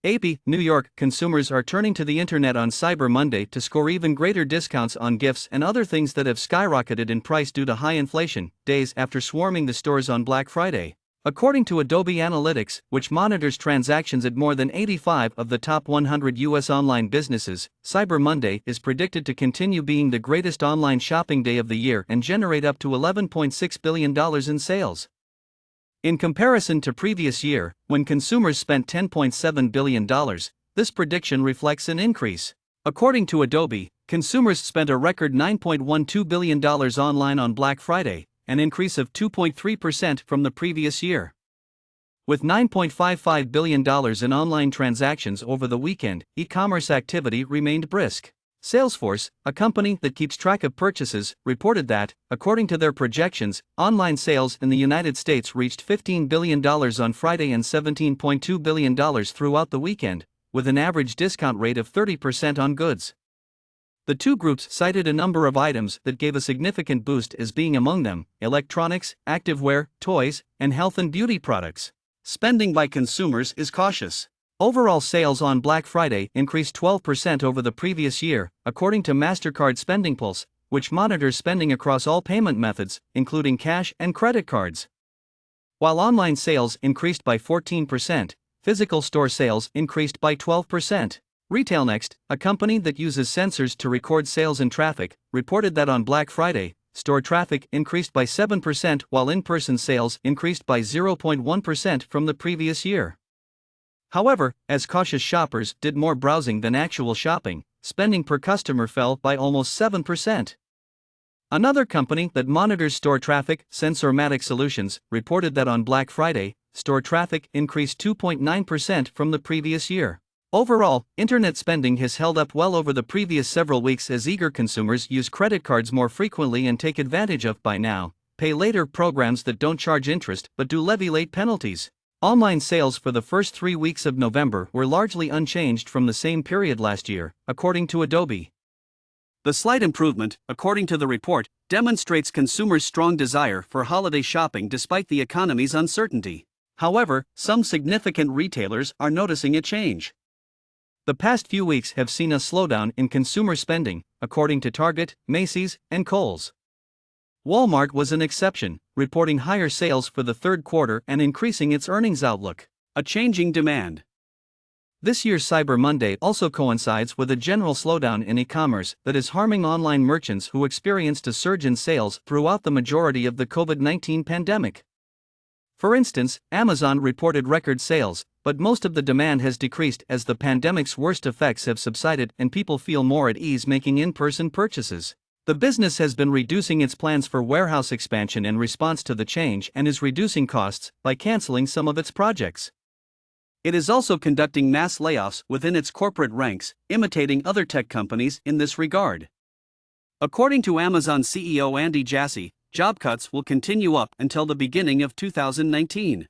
AP, New York, consumers are turning to the internet on Cyber Monday to score even greater discounts on gifts and other things that have skyrocketed in price due to high inflation, days after swarming the stores on Black Friday. According to Adobe Analytics, which monitors transactions at more than 85 of the top 100 U.S. online businesses, Cyber Monday is predicted to continue being the greatest online shopping day of the year and generate up to $11.6 billion in sales. In comparison to previous year, when consumers spent $10.7 billion, this prediction reflects an increase. According to Adobe, consumers spent a record $9.12 billion online on Black Friday, an increase of 2.3% from the previous year. With $9.55 billion in online transactions over the weekend, e-commerce activity remained brisk. Salesforce, a company that keeps track of purchases, reported that, according to their projections, online sales in the United States reached $15 billion on Friday and $17.2 billion throughout the weekend, with an average discount rate of 30% on goods. The two groups cited a number of items that gave a significant boost as being among them: electronics, activewear, toys, and health and beauty products. Spending by consumers is cautious. Overall sales on Black Friday increased 12% over the previous year, according to MasterCard SpendingPulse, which monitors spending across all payment methods, including cash and credit cards. While online sales increased by 14%, physical store sales increased by 12%. RetailNext, a company that uses sensors to record sales and traffic, reported that on Black Friday, store traffic increased by 7% while in-person sales increased by 0.1% from the previous year. However, as cautious shoppers did more browsing than actual shopping, spending per customer fell by almost 7%. Another company that monitors store traffic, Sensormatic Solutions, reported that on Black Friday, store traffic increased 2.9% from the previous year. Overall, internet spending has held up well over the previous several weeks as eager consumers use credit cards more frequently and take advantage of buy now, pay later programs that don't charge interest but do levy late penalties. Online sales for the first 3 weeks of November were largely unchanged from the same period last year, according to Adobe. The slight improvement, according to the report, demonstrates consumers' strong desire for holiday shopping despite the economy's uncertainty. However, some significant retailers are noticing a change. The past few weeks have seen a slowdown in consumer spending, according to Target, Macy's, and Kohl's. Walmart was an exception, reporting higher sales for the third quarter and increasing its earnings outlook. A changing demand. This year's Cyber Monday also coincides with a general slowdown in e-commerce that is harming online merchants who experienced a surge in sales throughout the majority of the COVID-19 pandemic. For instance, Amazon reported record sales, but most of the demand has decreased as the pandemic's worst effects have subsided and people feel more at ease making in-person purchases. The business has been reducing its plans for warehouse expansion in response to the change and is reducing costs by canceling some of its projects. It is also conducting mass layoffs within its corporate ranks, imitating other tech companies in this regard. According to Amazon CEO Andy Jassy, job cuts will continue up until the beginning of 2019.